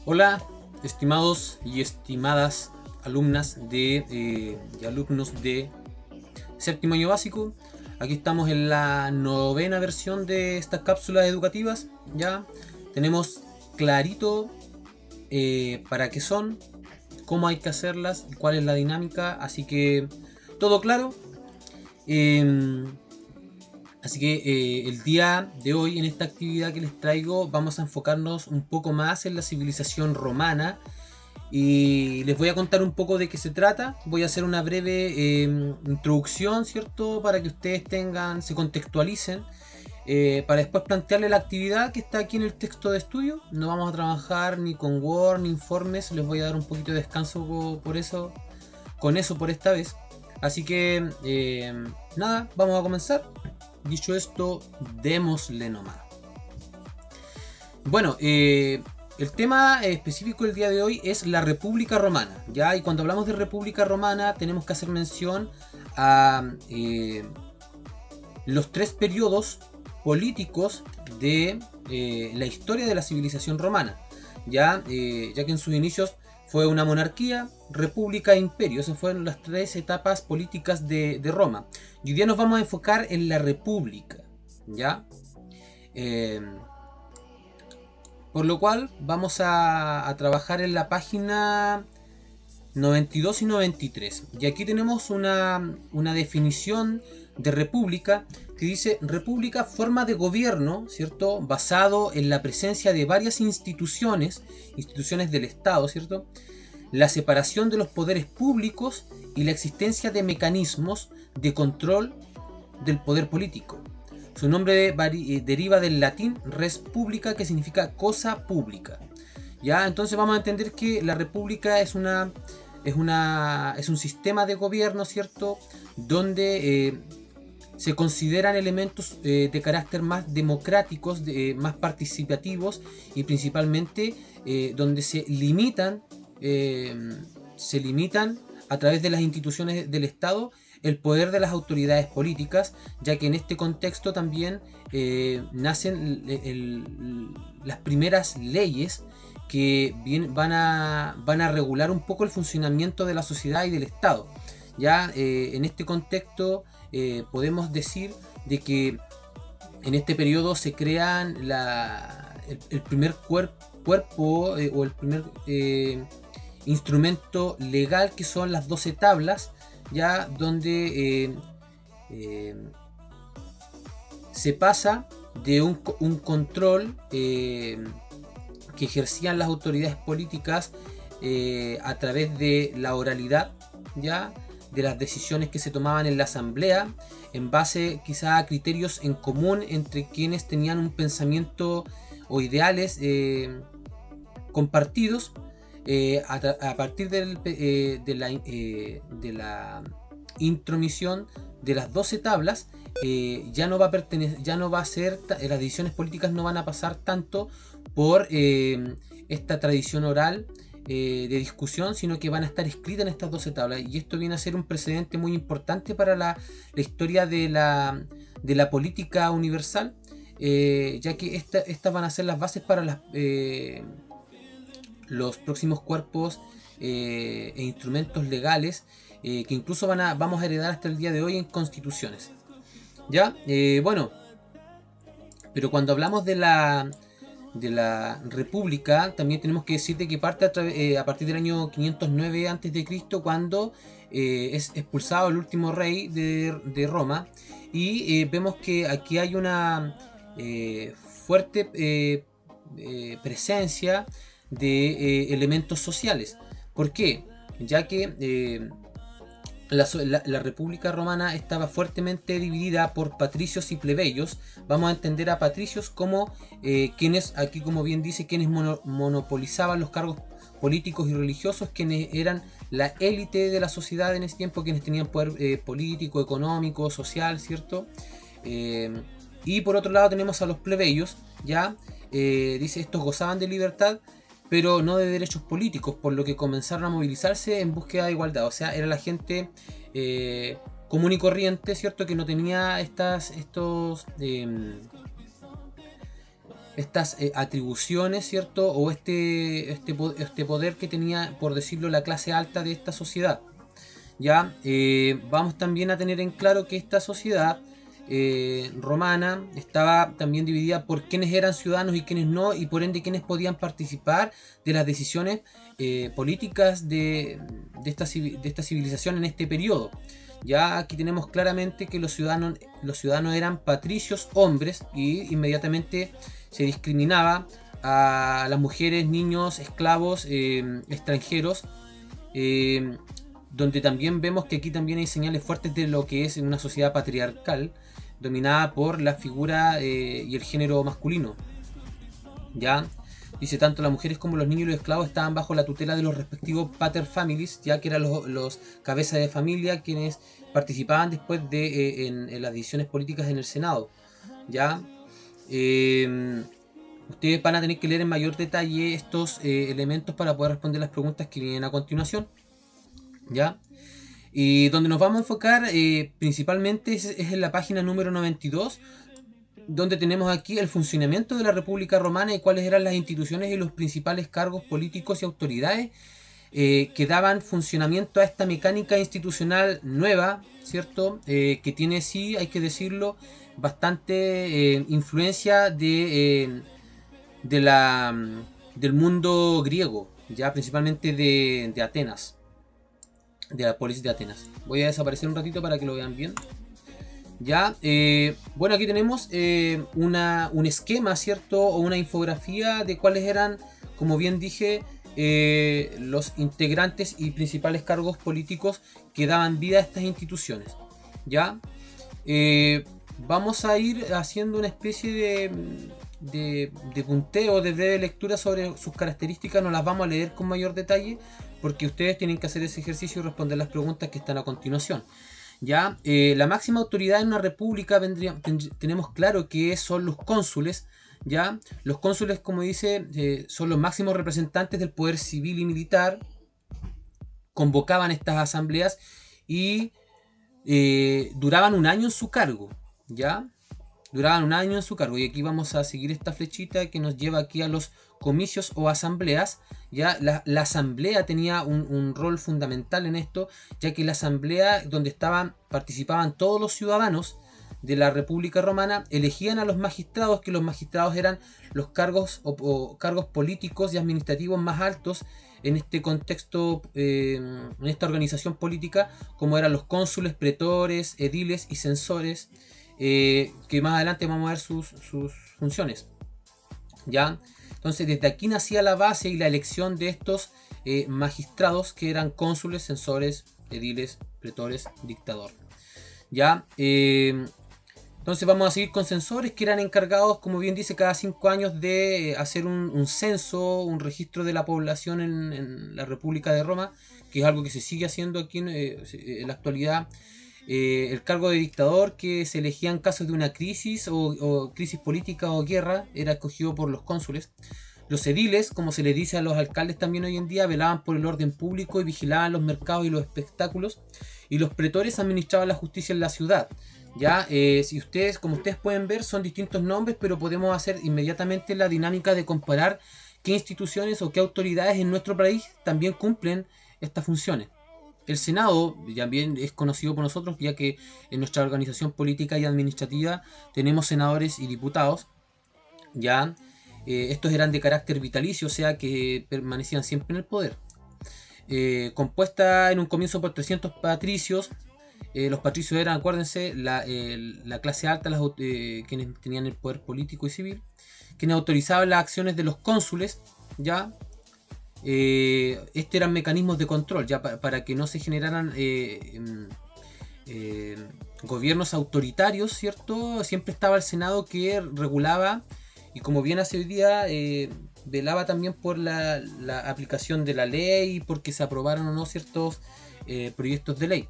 Hola, estimados y estimadas alumnas y alumnos de séptimo año básico. Aquí estamos en la novena versión de estas cápsulas educativas. Ya tenemos clarito para qué son, cómo hay que hacerlas, cuál es la dinámica. Así que todo claro. Eh, Así que el día de hoy en esta actividad que les traigo vamos a enfocarnos un poco más en la civilización romana y les voy a contar un poco de qué se trata. Voy a hacer una breve introducción, ¿cierto? Para que ustedes se contextualicen, para después plantearle la actividad que está aquí en el texto de estudio. No vamos a trabajar ni con Word ni informes, les voy a dar un poquito de descanso con eso por esta vez. Así que nada, vamos a comenzar. Dicho esto, démosle nomás. Bueno, el tema específico del día de hoy es la República Romana, ¿ya? Y cuando hablamos de República Romana tenemos que hacer mención a los tres periodos políticos de la historia de la civilización romana, ya que en sus inicios fue una monarquía, república e imperio. Esas fueron las tres etapas políticas de Roma. Y hoy día nos vamos a enfocar en la república, ¿ya? Eh, por lo cual vamos a trabajar en la página 92 y 93. Y aquí tenemos una definición de república que dice: república, forma de gobierno, ¿cierto? Basado en la presencia de varias instituciones del Estado, ¿cierto? La separación de los poderes públicos y la existencia de mecanismos de control del poder político. Su nombre deriva del latín res publica, que significa cosa pública. ¿Ya? Entonces vamos a entender que la república es un sistema de gobierno, ¿cierto? Donde se consideran elementos de carácter más democráticos, más participativos y principalmente donde se limitan a través de las instituciones del Estado el poder de las autoridades políticas, ya que en este contexto también nacen las primeras leyes que van a regular un poco el funcionamiento de la sociedad y del Estado. Ya en este contexto podemos decir de que en este periodo se crean el primer cuerpo o el primer instrumento legal, que son las 12 tablas, ya donde se pasa de un control que ejercían las autoridades políticas a través de la oralidad, ya de las decisiones que se tomaban en la asamblea en base quizá a criterios en común entre quienes tenían un pensamiento o ideales compartidos. A partir de la intromisión de las 12 tablas, ya no va a ser, las decisiones políticas no van a pasar tanto por esta tradición oral de discusión, sino que van a estar escritas en estas 12 tablas. Y esto viene a ser un precedente muy importante para la historia de la política universal, ya que estas van a ser las bases para los próximos cuerpos e instrumentos legales que incluso vamos a heredar hasta el día de hoy en constituciones. ¿Ya? Bueno, pero cuando hablamos de la república, también tenemos que decir de que parte a partir del año 509 a.C., cuando es expulsado el último rey de Roma, y vemos que aquí hay una fuerte presencia de elementos sociales. ¿Por qué? Ya que la República Romana estaba fuertemente dividida por patricios y plebeyos. Vamos a entender a patricios como quienes, aquí como bien dice, quienes monopolizaban los cargos políticos y religiosos, quienes eran la élite de la sociedad en ese tiempo, quienes tenían poder político, económico, social, ¿cierto? Y por otro lado tenemos a los plebeyos, ya dice, estos gozaban de libertad, pero no de derechos políticos, por lo que comenzaron a movilizarse en búsqueda de igualdad. O sea, era la gente común y corriente, ¿cierto? Que no tenía estas atribuciones, ¿cierto? O este poder que tenía, por decirlo, la clase alta de esta sociedad. Ya vamos también a tener en claro que esta sociedad romana estaba también dividida por quienes eran ciudadanos y quienes no, y por ende quienes podían participar de las decisiones políticas de esta civilización en este periodo. Ya aquí tenemos claramente que los ciudadanos eran patricios hombres, y inmediatamente se discriminaba a las mujeres, niños, esclavos, extranjeros, eh, donde también vemos que aquí también hay señales fuertes de lo que es una sociedad patriarcal dominada por la figura y el género masculino. Ya dice, tanto las mujeres como los niños y los esclavos estaban bajo la tutela de los respectivos pater families, ya que eran los cabezas de familia quienes participaban después en las decisiones políticas en el Senado. Ya ustedes van a tener que leer en mayor detalle estos elementos para poder responder las preguntas que vienen a continuación. ¿Ya? Y donde nos vamos a enfocar principalmente es en la página número 92, donde tenemos aquí el funcionamiento de la República Romana y cuáles eran las instituciones y los principales cargos políticos y autoridades que daban funcionamiento a esta mecánica institucional nueva, ¿cierto? Que tiene, sí, hay que decirlo, bastante influencia del mundo griego, ya principalmente de Atenas, de la polis de Atenas. Voy a desaparecer un ratito para que lo vean bien. Ya, bueno, aquí tenemos un esquema, ¿cierto? O una infografía de cuáles eran, como bien dije, los integrantes y principales cargos políticos que daban vida a estas instituciones. Ya, vamos a ir haciendo una especie de punteo, de breve lectura sobre sus características. No las vamos a leer con mayor detalle porque ustedes tienen que hacer ese ejercicio y responder las preguntas que están a continuación. Ya, la máxima autoridad en una república tenemos claro que son los cónsules. Ya, los cónsules, como dice, son los máximos representantes del poder civil y militar. Convocaban estas asambleas y duraban un año en su cargo. Ya, duraban un año en su cargo. Y aquí vamos a seguir esta flechita que nos lleva aquí a los comicios o asambleas. Ya la asamblea tenía un rol fundamental en esto, ya que la asamblea, donde participaban todos los ciudadanos de la República Romana, elegían a los magistrados, que los magistrados eran los cargos o cargos políticos y administrativos más altos en este contexto, en esta organización política, como eran los cónsules, pretores, ediles y censores, que más adelante vamos a ver sus funciones. ¿Ya? Entonces, desde aquí nacía la base y la elección de estos magistrados, que eran cónsules, censores, ediles, pretores, dictador. ¿Ya? Entonces vamos a seguir con censores, que eran encargados, como bien dice, cada 5 años de hacer un censo, un registro de la población en la República de Roma, que es algo que se sigue haciendo aquí en la actualidad. El cargo de dictador, que se elegía en casos de una crisis o crisis política o guerra, era escogido por los cónsules. Los ediles, como se les dice a los alcaldes también hoy en día, velaban por el orden público y vigilaban los mercados y los espectáculos. Y los pretores administraban la justicia en la ciudad. Ya, como ustedes pueden ver, son distintos nombres, pero podemos hacer inmediatamente la dinámica de comparar qué instituciones o qué autoridades en nuestro país también cumplen estas funciones. El Senado también es conocido por nosotros, ya que en nuestra organización política y administrativa tenemos senadores y diputados. Ya, estos eran de carácter vitalicio, o sea que permanecían siempre en el poder. Compuesta en un comienzo por 300 patricios. Los patricios eran, acuérdense, la clase alta, quienes tenían el poder político y civil, quienes autorizaban las acciones de los cónsules. Ya, eran mecanismos de control, ya para que no se generaran gobiernos autoritarios, ¿cierto? Siempre estaba el Senado, que regulaba, y como bien hace hoy día, velaba también por la aplicación de la ley, porque se aprobaran o no ciertos proyectos de ley.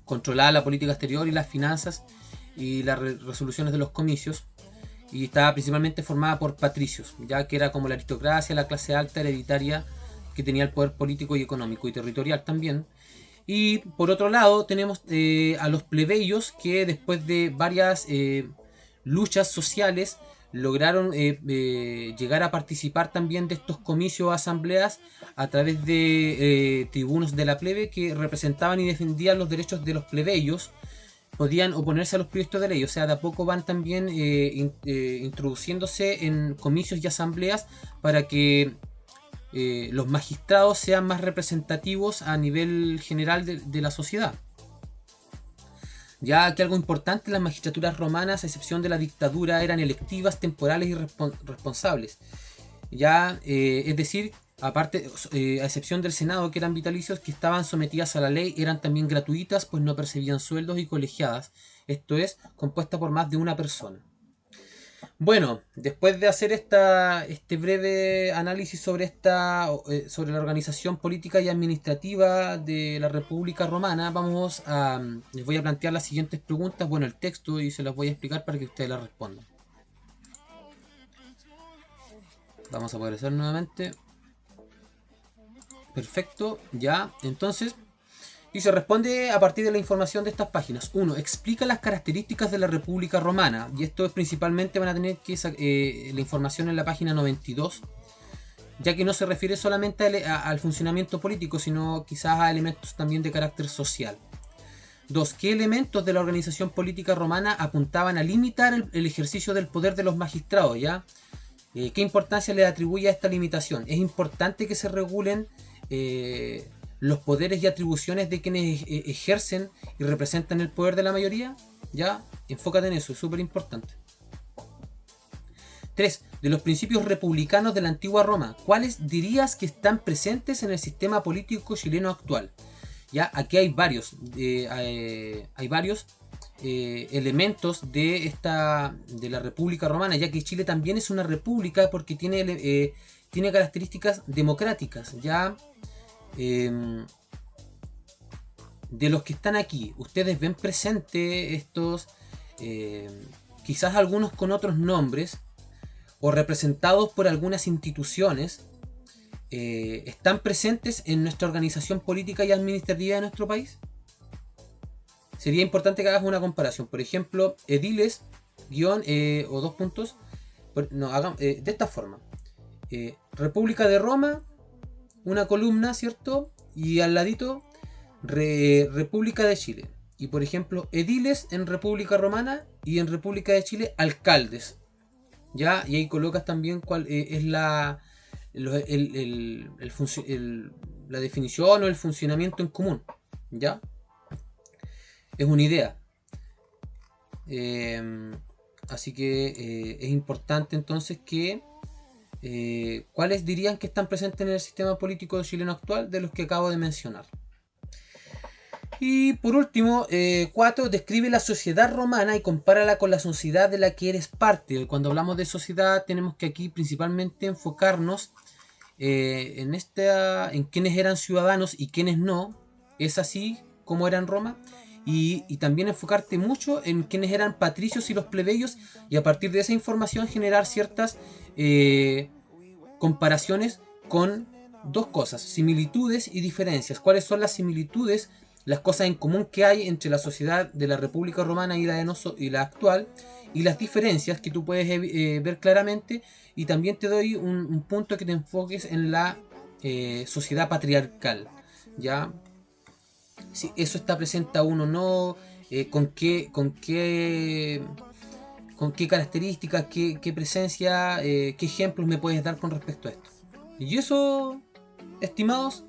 Controlaba la política exterior y las finanzas y las resoluciones de los comicios. Y estaba principalmente formada por patricios, ya que era como la aristocracia, la clase alta hereditaria, que tenía el poder político y económico y territorial también. Y por otro lado tenemos a los plebeyos, que después de varias luchas sociales lograron llegar a participar también de estos comicios o asambleas a través de tribunos de la plebe que representaban y defendían los derechos de los plebeyos. Podían oponerse a los proyectos de ley, o sea, de a poco van también introduciéndose en comicios y asambleas para que los magistrados sean más representativos a nivel general de la sociedad. Ya que algo importante, las magistraturas romanas, a excepción de la dictadura, eran electivas, temporales y responsables. Ya, es decir, aparte, a excepción del Senado, que eran vitalicios, que estaban sometidas a la ley, eran también gratuitas, pues no percibían sueldos, y colegiadas, esto es, compuesta por más de una persona. Bueno, después de hacer este breve análisis sobre sobre la organización política y administrativa de la República Romana, les voy a plantear las siguientes preguntas, bueno, el texto, y se las voy a explicar para que ustedes las respondan. Vamos a poder hacer nuevamente. Perfecto, ya, entonces, y se responde a partir de la información de estas páginas. 1. Explica las características de la República Romana, y esto es principalmente, van a tener que la información en la página 92, ya que no se refiere solamente al funcionamiento político, sino quizás a elementos también de carácter social. 2. ¿Qué elementos de la organización política romana apuntaban a limitar el ejercicio del poder de los magistrados? ¿Ya? ¿Qué importancia le atribuye a esta limitación? Es importante que se regulen los poderes y atribuciones de quienes ejercen y representan el poder de la mayoría. ¿Ya? Enfócate en eso, es súper importante. 3. De los principios republicanos de la antigua Roma, ¿cuáles dirías que están presentes en el sistema político chileno actual? ¿Ya? Aquí hay varios elementos de la República Romana, ya que Chile también es una república porque tiene características democráticas. ¿Ya? De los que están aquí, ustedes ven presente estos, quizás algunos con otros nombres, o representados por algunas instituciones, están presentes en nuestra organización política y administrativa de nuestro país. Sería importante que hagas una comparación. Por ejemplo, ediles, o dos puntos, de esta forma. República de Roma, una columna, ¿cierto? Y al ladito, República de Chile. Y por ejemplo, ediles en República Romana y en República de Chile, alcaldes. ¿Ya? Y ahí colocas también cuál es la definición o el funcionamiento en común. ¿Ya? Es una idea. Así que es importante entonces que ¿cuáles dirían que están presentes en el sistema político chileno actual de los que acabo de mencionar? Y por último, 4. Describe la sociedad romana y compárala con la sociedad de la que eres parte. Cuando hablamos de sociedad tenemos que aquí principalmente enfocarnos en quiénes eran ciudadanos y quiénes no. Es así como era en Roma. Y también enfocarte mucho en quiénes eran patricios y los plebeyos, y a partir de esa información generar ciertas comparaciones con dos cosas: similitudes y diferencias. ¿Cuáles son las similitudes, las cosas en común que hay entre la sociedad de la República Romana y la actual, y las diferencias que tú puedes ver claramente? Y también te doy un punto que te enfoques en la sociedad patriarcal. ¿Ya? Si eso está presente aún o no, con qué características, qué presencia, qué ejemplos me puedes dar con respecto a esto. Y eso, estimados,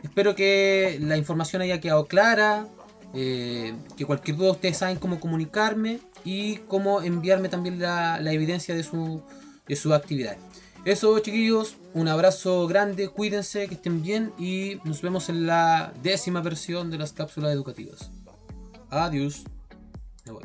espero que la información haya quedado clara, que cualquier duda ustedes saben cómo comunicarme y cómo enviarme también la evidencia de su actividad. Eso, chiquillos, un abrazo grande, cuídense, que estén bien, y nos vemos en la 10ª versión de las cápsulas educativas. Adiós. Me voy.